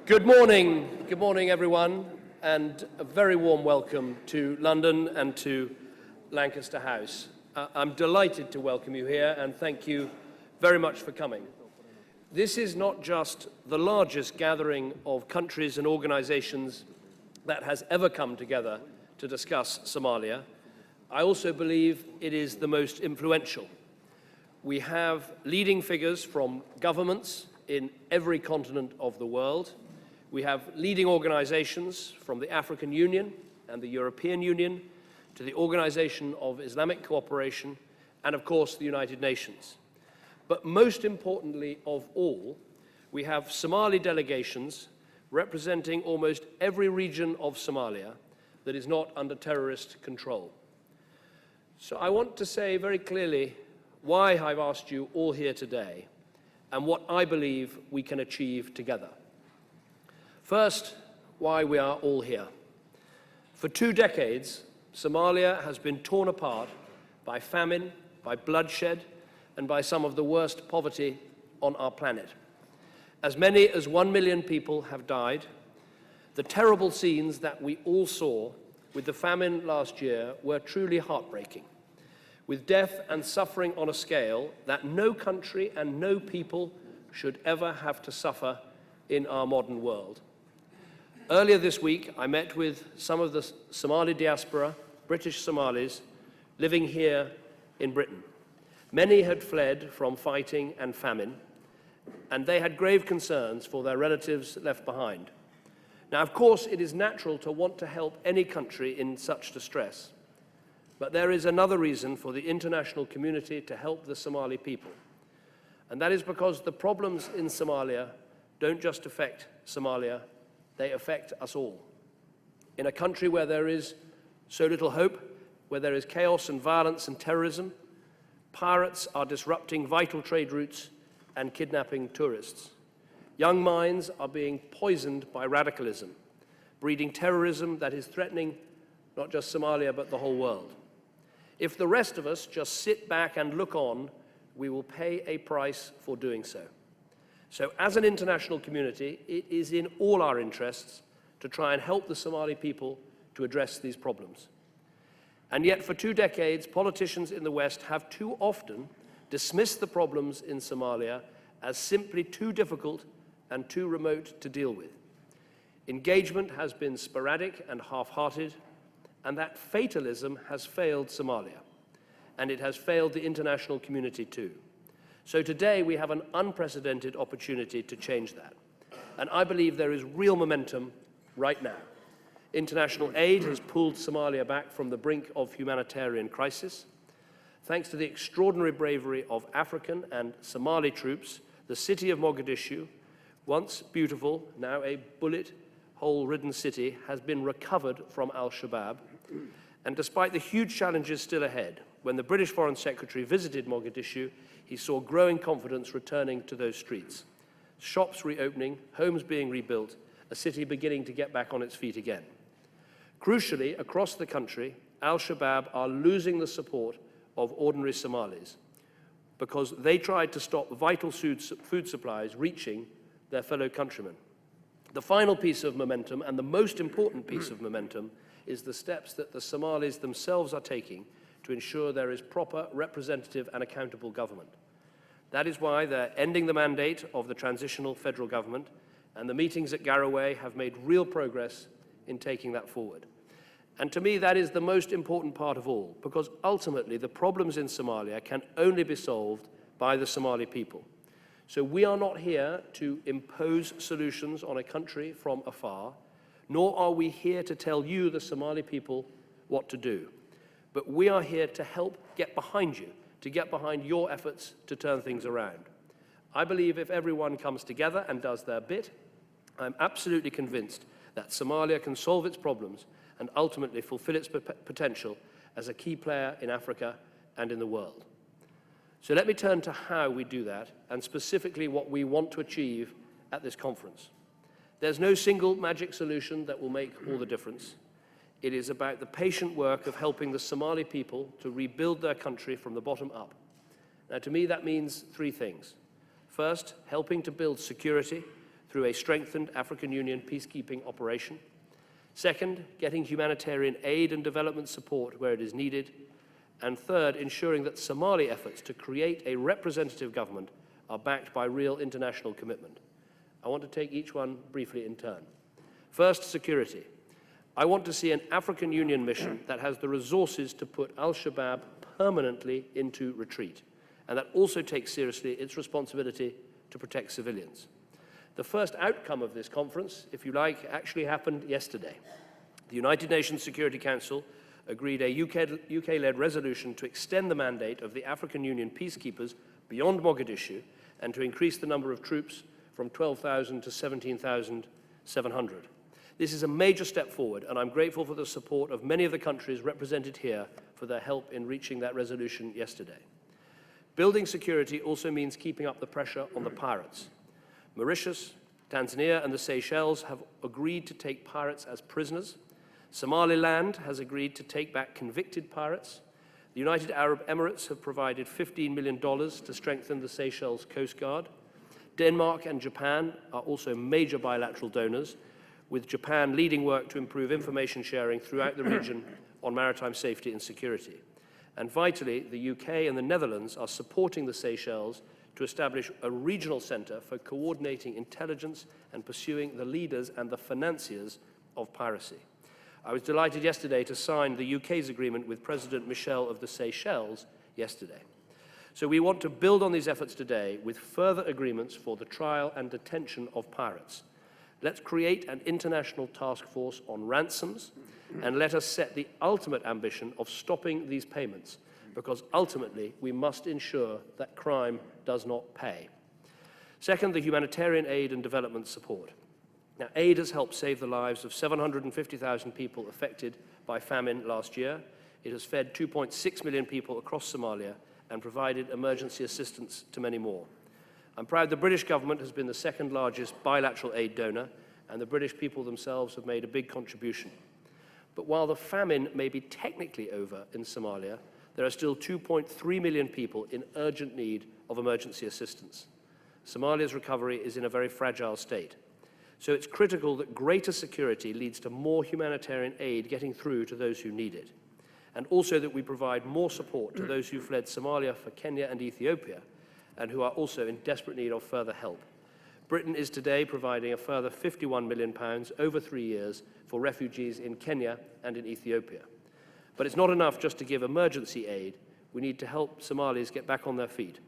Good morning everyone, and a very warm welcome to London and to Lancaster House. I'm delighted to welcome you here and thank you very much for coming. This is not just the largest gathering of countries and organizations that has ever come together to discuss Somalia. I also believe it is the most influential. We have leading figures from governments in every continent of the world. We have leading organizations from the African Union and the European Union to the Organization of Islamic Cooperation and, of course, the United Nations. But most importantly of all, we have Somali delegations representing almost every region of Somalia that is not under terrorist control. So I want to say very clearly why I've asked you all here today and what I believe we can achieve together. First, why we are all here. For 2 decades, Somalia has been torn apart by famine, by bloodshed, and by some of the worst poverty on our planet. As many as 1 million people have died. The terrible scenes that we all saw with the famine last year were truly heartbreaking, with death and suffering on a scale that no country and no people should ever have to suffer in our modern world. Earlier this week, I met with some of the Somali diaspora, British Somalis, living here in Britain. Many had fled from fighting and famine, and they had grave concerns for their relatives left behind. Now, of course, it is natural to want to help any country in such distress, but there is another reason for the international community to help the Somali people, and that is because the problems in Somalia don't just affect Somalia, they affect us all. In a country where there is so little hope, where there is chaos and violence and terrorism, pirates are disrupting vital trade routes and kidnapping tourists. Young minds are being poisoned by radicalism, breeding terrorism that is threatening not just Somalia but the whole world. If the rest of us just sit back and look on, we will pay a price for doing so. So as an international community, it is in all our interests to try and help the Somali people to address these problems. And yet for 2 decades, politicians in the West have too often dismissed the problems in Somalia as simply too difficult and too remote to deal with. Engagement has been sporadic and half-hearted, and that fatalism has failed Somalia, and it has failed the international community too. So today we have an unprecedented opportunity to change that. And I believe there is real momentum right now. International aid has pulled Somalia back from the brink of humanitarian crisis. Thanks to the extraordinary bravery of African and Somali troops, the city of Mogadishu, once beautiful, now a bullet hole-ridden city, has been recovered from al-Shabaab. And despite the huge challenges still ahead, when the British Foreign Secretary visited Mogadishu, he saw growing confidence returning to those streets. Shops reopening, homes being rebuilt, a city beginning to get back on its feet again. Crucially, across the country, al-Shabaab are losing the support of ordinary Somalis because they tried to stop vital food supplies reaching their fellow countrymen. The final piece of momentum, and the most important piece of momentum, is the steps that the Somalis themselves are taking to ensure there is proper, representative and accountable government. That is why they're ending the mandate of the transitional federal government, and the meetings at Garowe have made real progress in taking that forward. And to me, that is the most important part of all, because ultimately the problems in Somalia can only be solved by the Somali people. So we are not here to impose solutions on a country from afar, nor are we here to tell you, the Somali people, what to do. But we are here to help get behind you, to get behind your efforts to turn things around. I believe if everyone comes together and does their bit, I'm absolutely convinced that Somalia can solve its problems and ultimately fulfill its potential as a key player in Africa and in the world. So let me turn to how we do that, and specifically what we want to achieve at this conference. There's no single magic solution that will make all the difference. It is about the patient work of helping the Somali people to rebuild their country from the bottom up. Now, to me, that means 3 things. First, helping to build security through a strengthened African Union peacekeeping operation. Second, getting humanitarian aid and development support where it is needed. And third, ensuring that Somali efforts to create a representative government are backed by real international commitment. I want to take each one briefly in turn. First, security. I want to see an African Union mission that has the resources to put al-Shabaab permanently into retreat, and that also takes seriously its responsibility to protect civilians. The first outcome of this conference, if you like, actually happened yesterday. The United Nations Security Council agreed a UK-led resolution to extend the mandate of the African Union peacekeepers beyond Mogadishu and to increase the number of troops from 12,000 to 17,700. This is a major step forward, and I'm grateful for the support of many of the countries represented here for their help in reaching that resolution yesterday. Building security also means keeping up the pressure on the pirates. Mauritius, Tanzania, and the Seychelles have agreed to take pirates as prisoners. Somaliland has agreed to take back convicted pirates. The United Arab Emirates have provided $15 million to strengthen the Seychelles Coast Guard. Denmark and Japan are also major bilateral donors, with Japan leading work to improve information sharing throughout the region on maritime safety and security. And vitally, the UK and the Netherlands are supporting the Seychelles to establish a regional centre for coordinating intelligence and pursuing the leaders and the financiers of piracy. I was delighted yesterday to sign the UK's agreement with President Michel of the Seychelles yesterday. So we want to build on these efforts today with further agreements for the trial and detention of pirates. Let's create an international task force on ransoms, and let us set the ultimate ambition of stopping these payments, because ultimately we must ensure that crime does not pay. Second, the humanitarian aid and development support. Now, aid has helped save the lives of 750,000 people affected by famine last year. It has fed 2.6 million people across Somalia and provided emergency assistance to many more. I'm proud the British government has been the second largest bilateral aid donor, and the British people themselves have made a big contribution. But while the famine may be technically over in Somalia, there are still 2.3 million people in urgent need of emergency assistance. Somalia's recovery is in a very fragile state. So it's critical that greater security leads to more humanitarian aid getting through to those who need it, and also that we provide more support to those who fled Somalia for Kenya and Ethiopia, and who are also in desperate need of further help. Britain is today providing a further £51 million over 3 years for refugees in Kenya and in Ethiopia. But it's not enough just to give emergency aid. We need to help Somalis get back on their feet.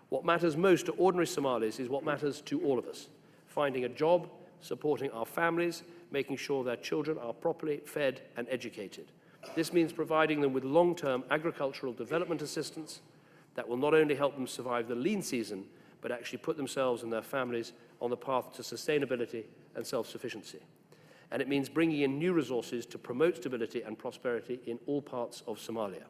What matters most to ordinary Somalis is what matters to all of us: finding a job, supporting our families, making sure their children are properly fed and educated. This means providing them with long-term agricultural development assistance that will not only help them survive the lean season, but actually put themselves and their families on the path to sustainability and self-sufficiency. And it means bringing in new resources to promote stability and prosperity in all parts of Somalia.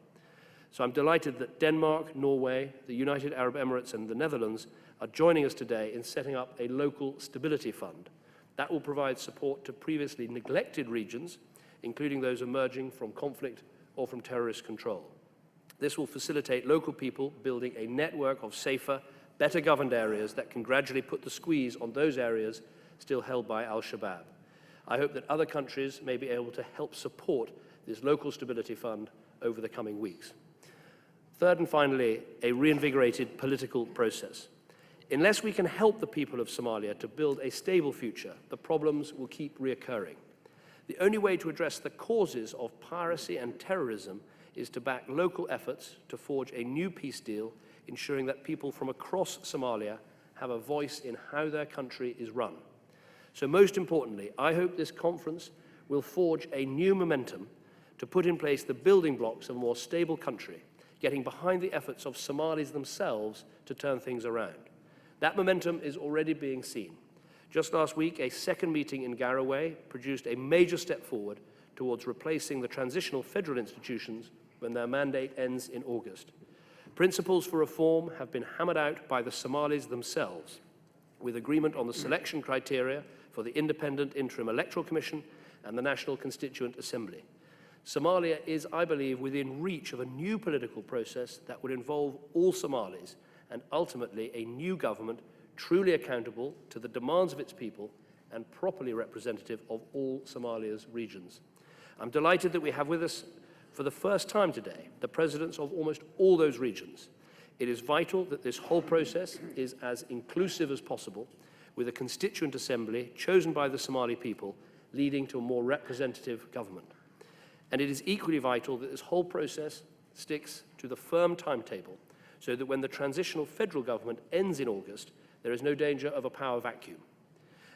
So I'm delighted that Denmark, Norway, the United Arab Emirates, and the Netherlands are joining us today in setting up a local stability fund that will provide support to previously neglected regions, including those emerging from conflict or from terrorist control. This will facilitate local people building a network of safer, better governed areas that can gradually put the squeeze on those areas still held by al-Shabaab. I hope that other countries may be able to help support this local stability fund over the coming weeks. Third and finally, a reinvigorated political process. Unless we can help the people of Somalia to build a stable future, the problems will keep reoccurring. The only way to address the causes of piracy and terrorism is to back local efforts to forge a new peace deal, ensuring that people from across Somalia have a voice in how their country is run. So most importantly, I hope this conference will forge a new momentum to put in place the building blocks of a more stable country, getting behind the efforts of Somalis themselves to turn things around. That momentum is already being seen. Just last week, a second meeting in Garowe produced a major step forward towards replacing the transitional federal institutions when their mandate ends in August. Principles for reform have been hammered out by the Somalis themselves, with agreement on the selection criteria for the Independent Interim Electoral Commission and the National Constituent Assembly. Somalia is, I believe, within reach of a new political process that would involve all Somalis and ultimately a new government truly accountable to the demands of its people, and properly representative of all Somalia's regions. I'm delighted that we have with us for the first time today the presidents of almost all those regions. It is vital that this whole process is as inclusive as possible, with a constituent assembly chosen by the Somali people, leading to a more representative government. And it is equally vital that this whole process sticks to the firm timetable, so that when the transitional federal government ends in August, there is no danger of a power vacuum.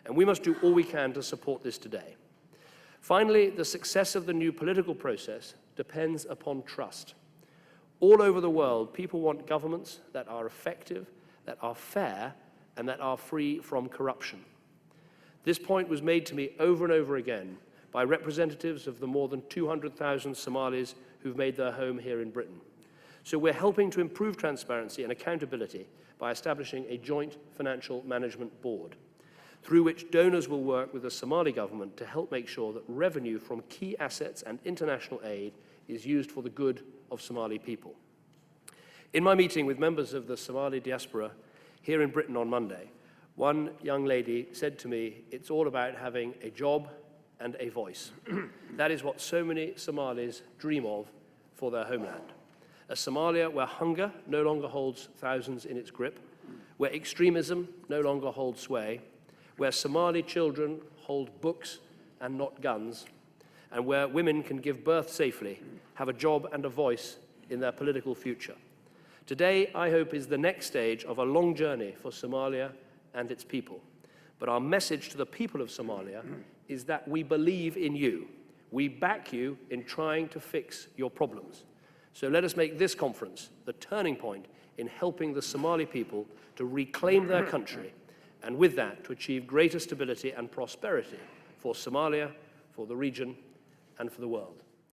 And we must do all we can to support this today. Finally, the success of the new political process depends upon trust. All over the world, people want governments that are effective, that are fair, and that are free from corruption. This point was made to me over and over again by representatives of the more than 200,000 Somalis who've made their home here in Britain. So we're helping to improve transparency and accountability by establishing a joint financial management board, through which donors will work with the Somali government to help make sure that revenue from key assets and international aid is used for the good of Somali people. In my meeting with members of the Somali diaspora here in Britain on Monday, one young lady said to me, "It's all about having a job and a voice." That is what so many Somalis dream of for their homeland. A Somalia where hunger no longer holds thousands in its grip, where extremism no longer holds sway, where Somali children hold books and not guns, and where women can give birth safely, have a job and a voice in their political future. Today, I hope, is the next stage of a long journey for Somalia and its people. But our message to the people of Somalia is that we believe in you. We back you in trying to fix your problems. So let us make this conference the turning point in helping the Somali people to reclaim their country, and with that, to achieve greater stability and prosperity for Somalia, for the region, and for the world.